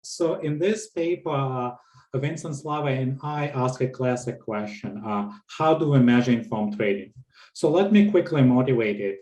So in this paper, Vincent and I ask a classic question: how do we measure informed trading? So let me quickly motivate it.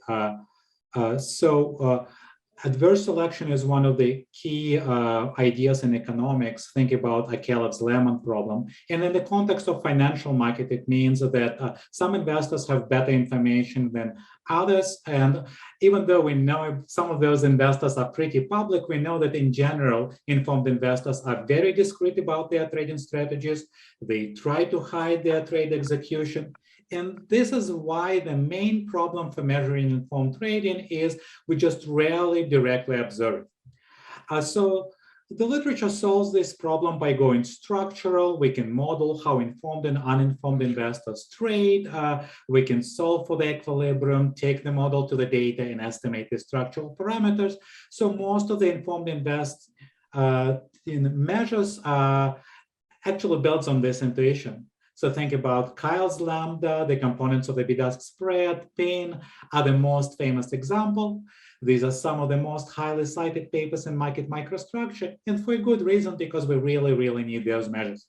Adverse selection is one of the key ideas in economics. Think about Akelev's lemon problem. And in the context of financial market, it means that some investors have better information than others. And even though we know some of those investors are pretty public, we know that in general, informed investors are very discreet about their trading strategies. They try to hide their trade execution. And this is why the main problem for measuring informed trading is we just rarely directly observe it. So the literature solves this problem by going structural. We can model how informed and uninformed investors trade. We can solve for the equilibrium, take the model to the data, and estimate the structural parameters. So most of the informed measures actually builds on this intuition. So think about Kyle's lambda, the components of the bid-ask spread, PIN are the most famous example. These are some of the most highly cited papers in market microstructure, and for a good reason, because we really, really need those measures.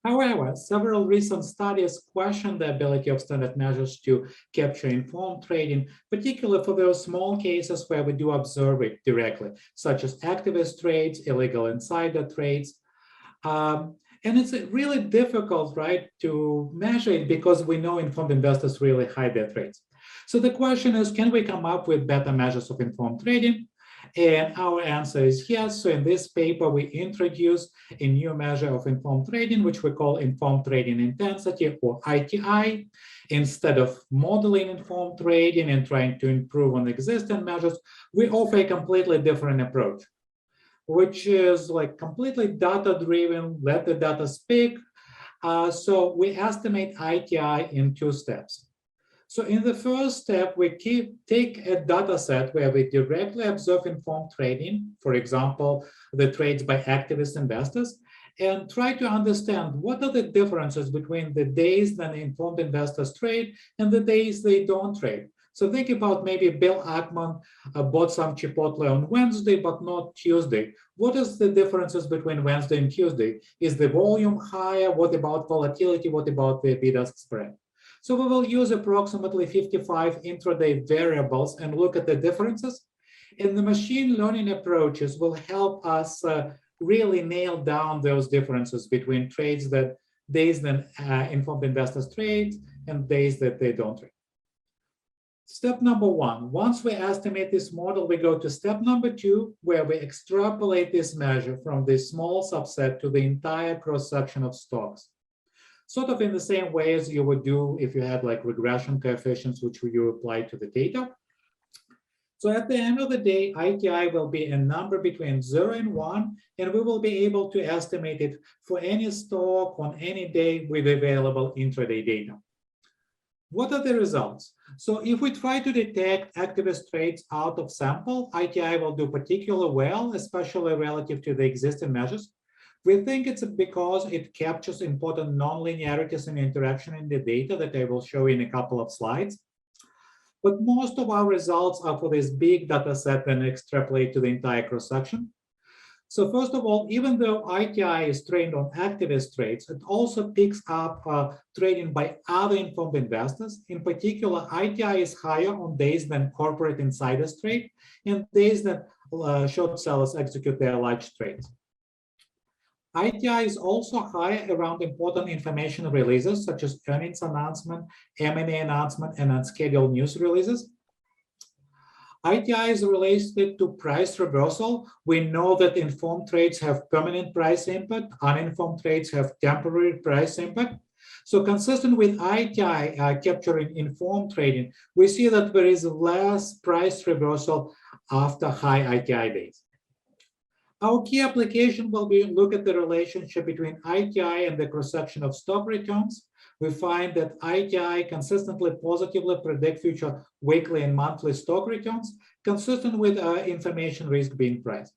However, several recent studies question the ability of standard measures to capture informed trading, particularly for those small cases where we do observe it directly, such as activist trades, illegal insider trades. And it's really difficult, right, to measure it because we know informed investors really hide their trades. So the question is, can we come up with better measures of informed trading? And our answer is yes. So in this paper, we introduce a new measure of informed trading, which we call informed trading intensity, or ITI. Instead of modeling informed trading and trying to improve on existing measures, we offer a completely different approach, which is like completely data-driven, let the data speak. So we estimate ITI in two steps. So in the first step, we take a data set where we directly observe informed trading, for example, the trades by activist investors, and try to understand what are the differences between the days that informed investors trade and the days they don't trade. So think about maybe Bill Ackman bought some Chipotle on Wednesday, but not Tuesday. What is the differences between Wednesday and Tuesday? Is the volume higher? What about volatility? What about the bid-ask spread? So we will use approximately 55 intraday variables and look at the differences. And the machine learning approaches will help us really nail down those differences between trades that days that informed investors trade and days that they don't trade. Step number one, once we estimate this model, we go to step number two, where we extrapolate this measure from this small subset to the entire cross-section of stocks. Sort of in the same way as you would do if you had like regression coefficients, which you apply to the data. So at the end of the day, ITI will be a number between 0 and 1, and we will be able to estimate it for any stock on any day with available intraday data. What are the results? So if we try to detect activist trades out of sample, ITI will do particularly well, especially relative to the existing measures. We think it's because it captures important nonlinearities and interaction in the data that I will show in a couple of slides. But most of our results are for this big data set and extrapolate to the entire cross-section. So first of all, even though ITI is trained on activist trades, it also picks up trading by other informed investors. In particular, ITI is higher on days when corporate insiders trade and days that short sellers execute their large trades. ITI is also higher around important information releases, such as earnings announcement, M&A announcement, and unscheduled news releases. ITI is related to price reversal. We know that informed trades have permanent price impact, uninformed trades have temporary price impact. So consistent with ITI capturing informed trading, we see that there is less price reversal after high ITI days. Our key application will be look at the relationship between ITI and the cross-section of stock returns. We find that ITI consistently positively predict future weekly and monthly stock returns, consistent with information risk being priced.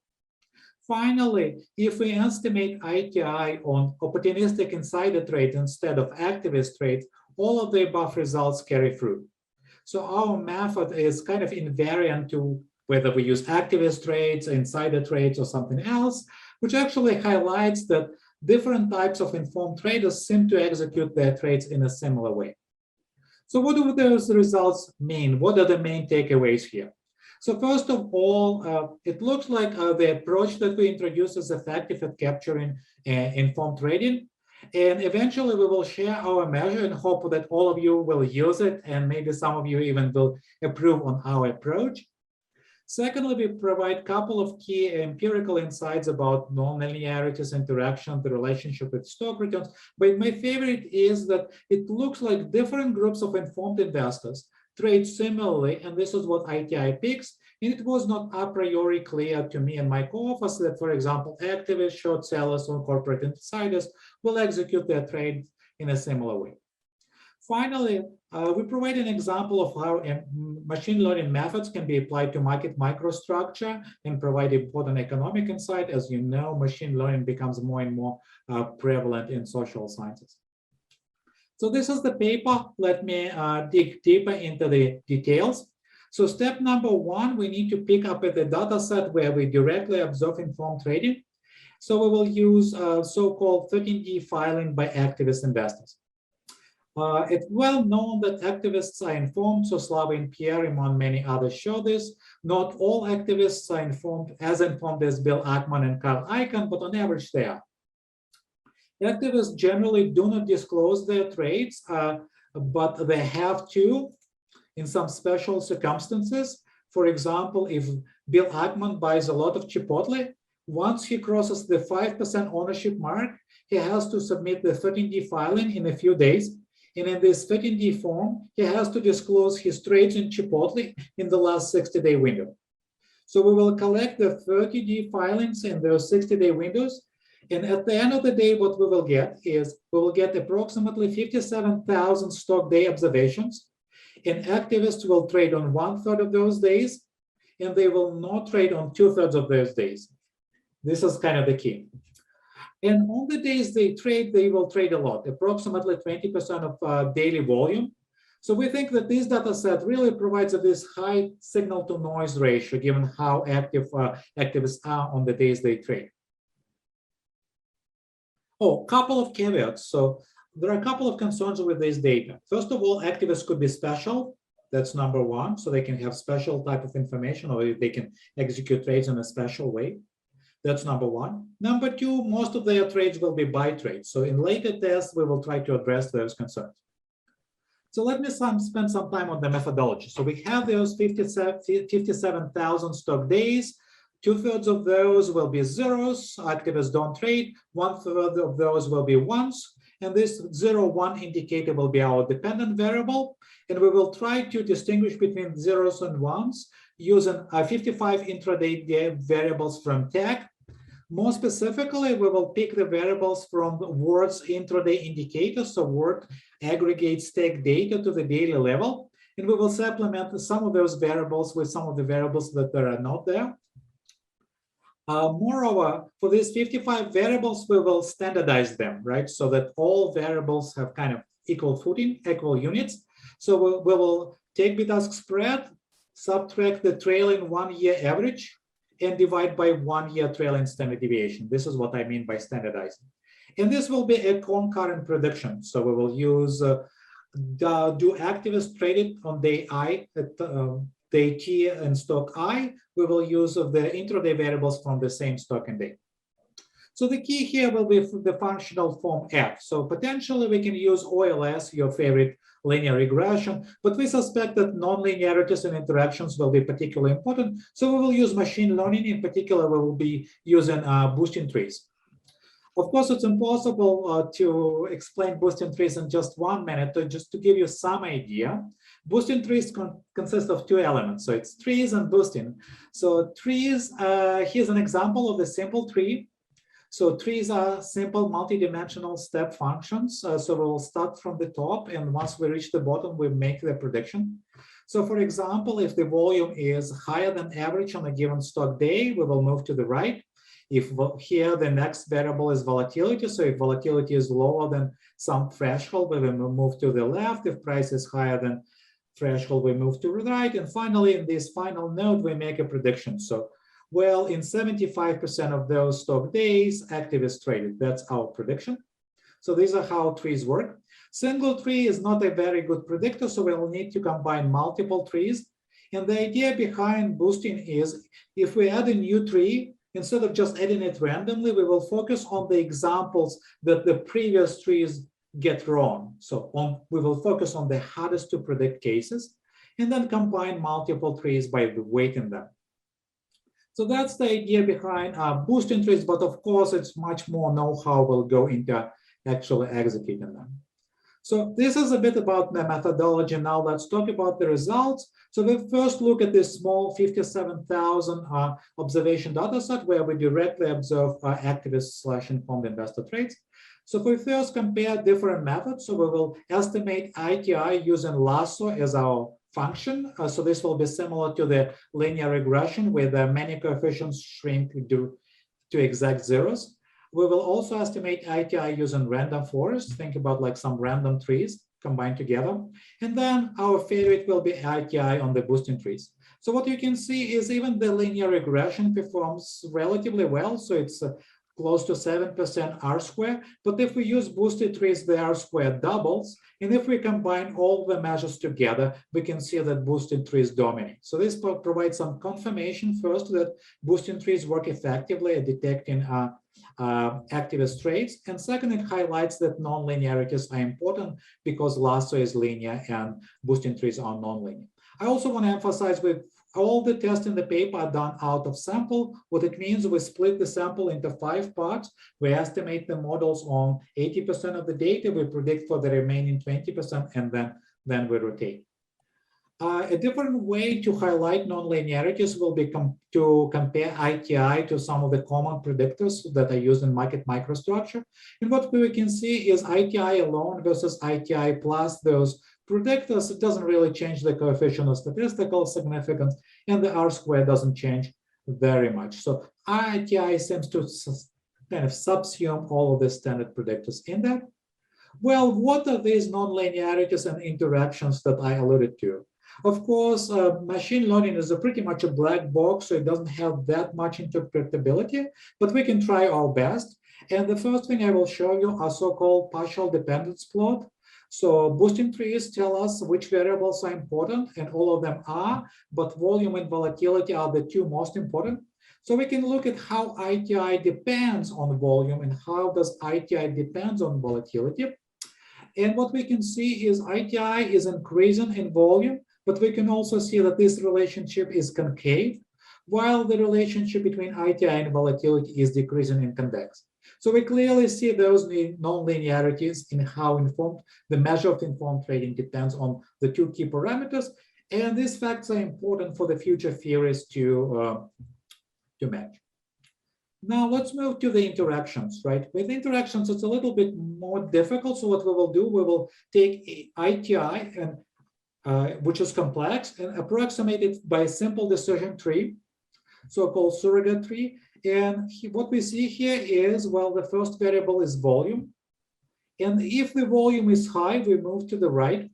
Finally, if we estimate ITI on opportunistic insider trades instead of activist trades, all of the above results carry through. So our method is kind of invariant to whether we use activist trades, insider trades, or something else. which actually highlights that different types of informed traders seem to execute their trades in a similar way. So what do those results mean? What are the main takeaways here? So first of all, it looks like the approach that we introduced is effective at capturing informed trading. And eventually we will share our measure and hope that all of you will use it, and maybe some of you even will approve on our approach. Secondly, we provide a couple of key empirical insights about nonlinearities, interaction, the relationship with stock returns. But my favorite is that it looks like different groups of informed investors trade similarly, and this is what ITI picks. And it was not a priori clear to me and my co-authors that, for example, activists, short sellers, or corporate insiders will execute their trade in a similar way. Finally, we provide an example of how machine learning methods can be applied to market microstructure and provide important economic insight. As you know, machine learning becomes more and more prevalent in social sciences. So this is the paper. Let me dig deeper into the details. So step number one, we need to pick up at the data set where we directly observe informed trading. So we will use so-called 13D filing by activist investors. It's well known that activists are informed, so Slava and Pierre, among many others, show this. Not all activists are informed as Bill Ackman and Carl Icahn, but on average they are. Activists generally do not disclose their trades, but they have to in some special circumstances. For example, if Bill Ackman buys a lot of Chipotle, once he crosses the 5% ownership mark, he has to submit the 13D filing in a few days. And in this 13D form, he has to disclose his trades in Chipotle in the last 60-day window. So we will collect the 30D filings in those 60-day windows. And at the end of the day, what we will get is we will get approximately 57,000 stock day observations. And activists will trade on 1/3 of those days, and they will not trade on 2/3 of those days. This is kind of the key. And on the days they will trade a lot, approximately 20% of daily volume. So we think that this data set really provides this high signal to noise ratio, given how active activists are on the days they trade. Oh, couple of caveats. So there are a couple of concerns with this data. First of all, activists could be special. That's number one. So they can have special type of information, or they can execute trades in a special way. That's number one. Number two, most of their trades will be buy trades. So in later tests, we will try to address those concerns. So let me spend some time on the methodology. So we have those 57,000 stock days. 2/3 of those will be zeros. Activists don't trade. 1/3 of those will be ones. And this 0-1 indicator will be our dependent variable. And we will try to distinguish between zeros and ones using 55 intraday variables from tag. More specifically, we will pick the variables from Word's intraday indicators. So Word aggregates tag data to the daily level. And we will supplement some of those variables with some of the variables that are not there. Moreover, for these 55 variables, we will standardize them, right? So that all variables have kind of equal footing, equal units. So we will take bid-ask spread, subtract the trailing 1-year average, and divide by 1-year trailing standard deviation. This is what I mean by standardizing. And this will be a concurrent prediction. So we will use, do activists traded on day I, day T and stock I, we will use the intraday variables from the same stock and day. So the key here will be the functional form F. So potentially we can use OLS, your favorite linear regression, but we suspect that nonlinearities and interactions will be particularly important. So we will use machine learning. In particular, we will be using boosting trees. Of course, it's impossible to explain boosting trees in just 1 minute. Just to give you some idea, boosting trees consist of 2 elements. So it's trees and boosting. So trees, here's an example of the simple tree. So trees are simple multidimensional step functions. So we'll start from the top, and once we reach the bottom, we make the prediction. So for example, if the volume is higher than average on a given stock day, we will move to the right. If here the next variable is volatility, so if volatility is lower than some threshold, we will move to the left. If price is higher than threshold, we move to the right. And finally, in this final node, we make a prediction. So Well, in 75% of those stock days, activists traded. That's our prediction. So these are how trees work. Single tree is not a very good predictor, so we'll need to combine multiple trees. And the idea behind boosting is if we add a new tree, instead of just adding it randomly, we will focus on the examples that the previous trees get wrong. So we will focus on the hardest to predict cases and then combine multiple trees by weighting them. So that's the idea behind boosting trees, but of course, it's much more know-how will go into actually executing them. So this is a bit about the methodology. Now let's talk about the results. So we first look at this small 57,000 observation data set where we directly observe activist/informed investor trades. So we first compare different methods. So we will estimate ITI using lasso as our function. So this will be similar to the linear regression where the many coefficients shrink to exact zeros. We will also estimate ITI using random forest. Think about like some random trees combined together. And then our favorite will be ITI on the boosting trees. So what you can see is even the linear regression performs relatively well. So it's close to 7% R-square. But if we use boosted trees, the R-square doubles. And if we combine all the measures together, we can see that boosted trees dominate. So this provides some confirmation first that boosting trees work effectively at detecting activist trades. And second, it highlights that non-linearities are important because lasso is linear and boosting trees are non-linear. I also want to emphasize with all the tests in the paper are done out of sample. What it means, we split the sample into 5 parts. We estimate the models on 80% of the data. We predict for the remaining 20%, and then we rotate. A different way to highlight non-linearities will be to compare ITI to some of the common predictors that are used in market microstructure. And what we can see is ITI alone versus ITI plus those predictors. It doesn't really change the coefficient of statistical significance, and the R-square doesn't change very much. So ITI seems to kind of subsume all of the standard predictors in that. Well, what are these non-linearities and interactions that I alluded to? Of course, machine learning is pretty much a black box, so it doesn't have that much interpretability, but we can try our best. And the first thing I will show you are so-called partial dependence plot. So boosting trees tell us which variables are important, and all of them are, but volume and volatility are the two most important. So we can look at how ITI depends on volume and how does ITI depends on volatility. And what we can see is ITI is increasing in volume, but we can also see that this relationship is concave, while the relationship between ITI and volatility is decreasing in convex. So we clearly see those non-linearities in how the measure of informed trading depends on the two key parameters. And these facts are important for the future theories to match. Now let's move to the interactions, right? With interactions, it's a little bit more difficult. So what we will do, we will take ITI, and which is complex, and approximate it by a simple decision tree, so-called surrogate tree. And what we see here is, well, the first variable is volume. And if the volume is high, we move to the right.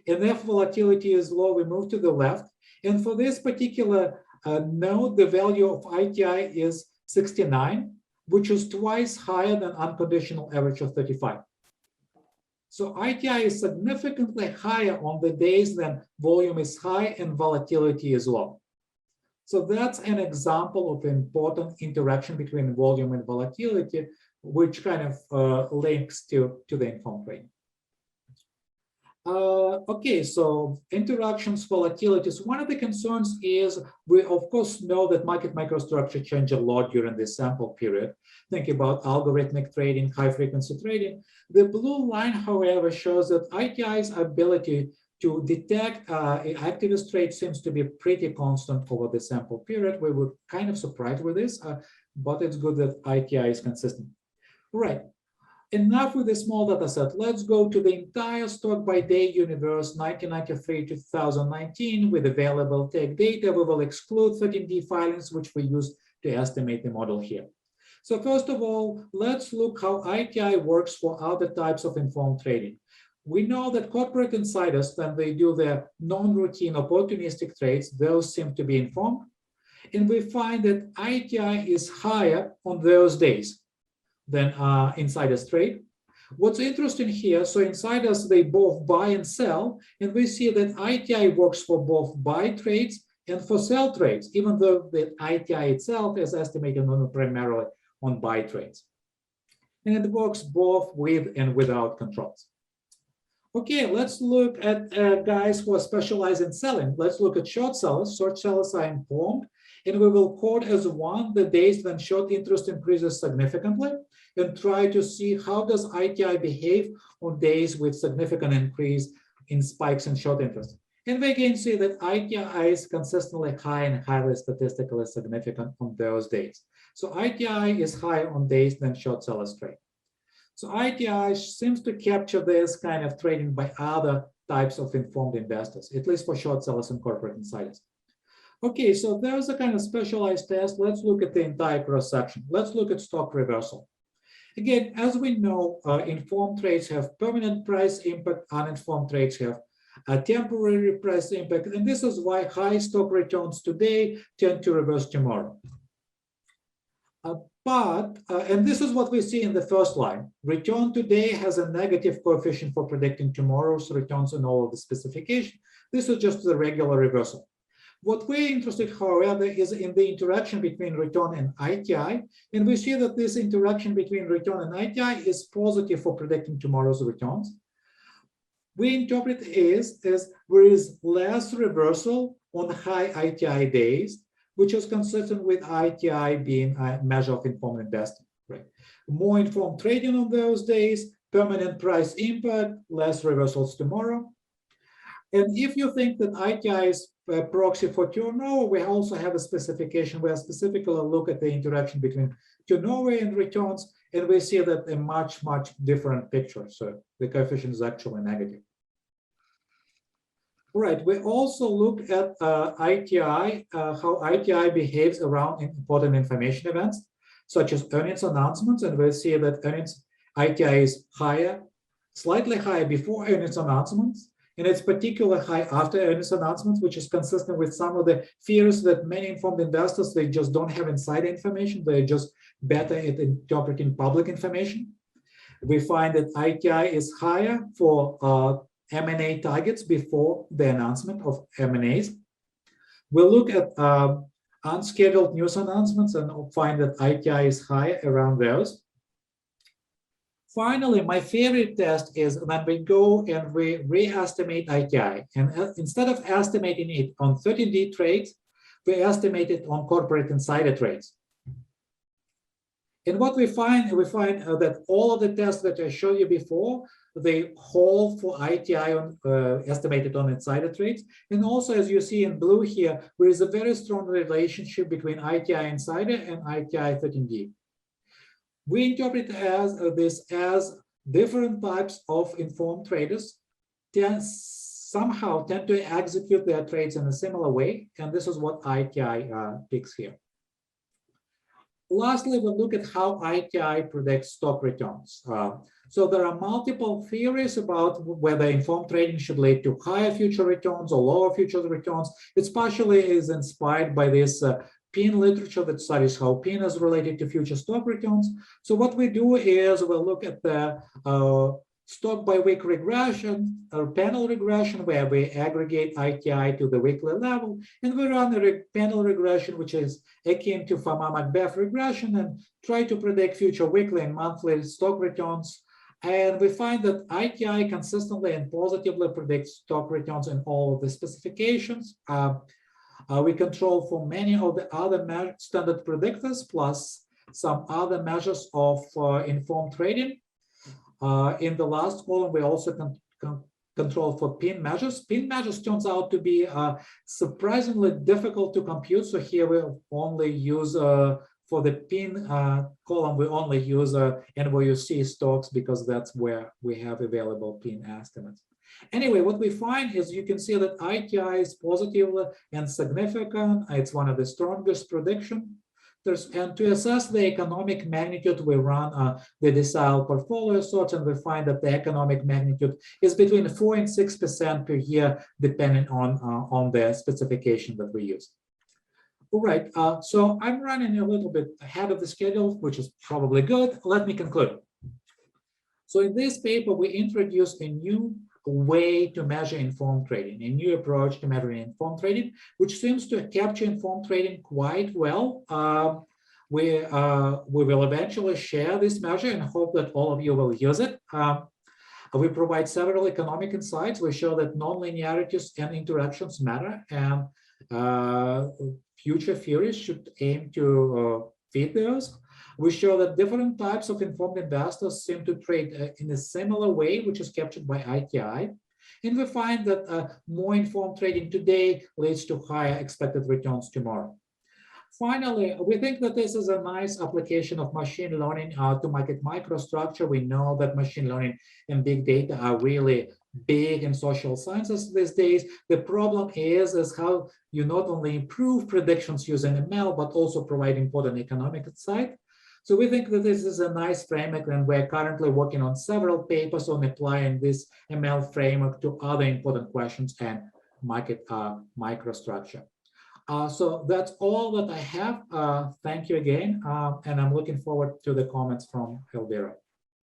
And if volatility is low, we move to the left. And for this particular node, the value of ITI is 69, which is twice higher than unconditional average of 35. So ITI is significantly higher on the days when volume is high and volatility is low. So that's an example of important interaction between volume and volatility, which kind of links to the informed trading. Okay, so interactions, volatilities. One of the concerns is we, of course, know that market microstructure changed a lot during this sample period. Think about algorithmic trading, high-frequency trading. The blue line, however, shows that ITI's ability to detect activist trade seems to be pretty constant over the sample period. We were kind of surprised with this, but it's good that ITI is consistent. Right. Enough with a small data set. Let's go to the entire stock by day universe, 1993 to 2019, with available tech data. We will exclude 13D filings, which we use to estimate the model here. So first of all, let's look how ITI works for other types of informed trading. We know that corporate insiders, when they do their non-routine opportunistic trades, those seem to be informed. And we find that ITI is higher on those days than insiders trade. What's interesting here, so insiders, they both buy and sell, and we see that ITI works for both buy trades and for sell trades, even though the ITI itself is estimated primarily on buy trades. And it works both with and without controls. Okay, let's look at guys who are specialized in selling. Let's look at short sellers. Short sellers are informed, and we will quote as one the days when short interest increases significantly, and try to see how does ITI behave on days with significant increase in spikes in short interest. And we again see that ITI is consistently high and highly statistically significant on those days. So ITI is higher on days than short sellers trade. So ITI seems to capture this kind of trading by other types of informed investors, at least for short sellers and corporate insiders. Okay, so there's a kind of specialized test. Let's look at the entire cross-section. Let's look at stock reversal. Again, as we know, informed trades have permanent price impact, uninformed trades have a temporary price impact, and this is why high stock returns today tend to reverse tomorrow. And this is what we see in the first line. Return today has a negative coefficient for predicting tomorrow's returns in all of the specification. This is just the regular reversal. What we're interested, however, is in the interaction between return and ITI, and we see that this interaction between return and ITI is positive for predicting tomorrow's returns. We interpret it as there is less reversal on high ITI days, which is consistent with ITI being a measure of informed investing. Right? More informed trading on those days, permanent price impact, less reversals tomorrow. And if you think that ITI is a proxy for turnover, we also have a specification where specifically look at the interaction between turnover and returns, and we see that a much, much different picture. So the coefficient is actually negative. All right, we also look at ITI, how ITI behaves around important information events, such as earnings announcements, and we see that earnings ITI is higher, slightly higher before earnings announcements, and it's particularly high after earnings announcements, which is consistent with some of the fears that many informed investors, they just don't have insider information, they're just better at interpreting public information. We find that ITI is higher for M&A targets before the announcement of M&As. We'll look at unscheduled news announcements and find that ITI is higher around those. Finally, my favorite test is when we go and we re-estimate ITI. And instead of estimating it on 30D trades, we estimate it on corporate insider trades. And what we find that all of the tests that I showed you before, they hold for ITI estimated on insider trades. And also, as you see in blue here, there is a very strong relationship between ITI insider and ITI 13D. We interpret this as different types of informed traders somehow tend to execute their trades in a similar way, and this is what ITI picks here. Lastly, we'll look at how ITI predicts stock returns. So there are multiple theories about whether informed trading should lead to higher future returns or lower future returns. It partially is inspired by this PIN literature that studies how PIN is related to future stock returns. So what we do is we'll look at the stock by week regression or panel regression, where we aggregate ITI to the weekly level, and we run a panel regression, which is akin to Fama-Macbeth regression, and try to predict future weekly and monthly stock returns. And we find that ITI consistently and positively predicts stock returns in all of the specifications. We control for many of the other standard predictors, plus some other measures of informed trading. In the last column, we also control for PIN measures. PIN measures turns out to be surprisingly difficult to compute. So here we only use, for the PIN column, we only use NYUC stocks because that's where we have available PIN estimates. Anyway, what we find is you can see that ITI is positive and significant. It's one of the strongest predictions. And to assess the economic magnitude, we run the decile portfolio sorts, and we find that the economic magnitude is between 4 and 6% per year, depending on the specification that we use. All right, so I'm running a little bit ahead of the schedule, which is probably good. Let me conclude. So in this paper, we introduced a new way to measure informed trading, a new approach to measuring informed trading, which seems to capture informed trading quite well. We will eventually share this measure and hope that all of you will use it. We provide several economic insights. We show that nonlinearities and interactions matter, and future theories should aim to fit those. We show that different types of informed investors seem to trade in a similar way, which is captured by ITI. And we find that more informed trading today leads to higher expected returns tomorrow. Finally, we think that this is a nice application of machine learning to market microstructure. We know that machine learning and big data are really big in social sciences these days. The problem is how you not only improve predictions using ML, but also provide important economic insight. So we think that this is a nice framework, and we're currently working on several papers on applying this ML framework to other important questions and market microstructure. So that's all that I have. Thank you again, and I'm looking forward to the comments from Elvira.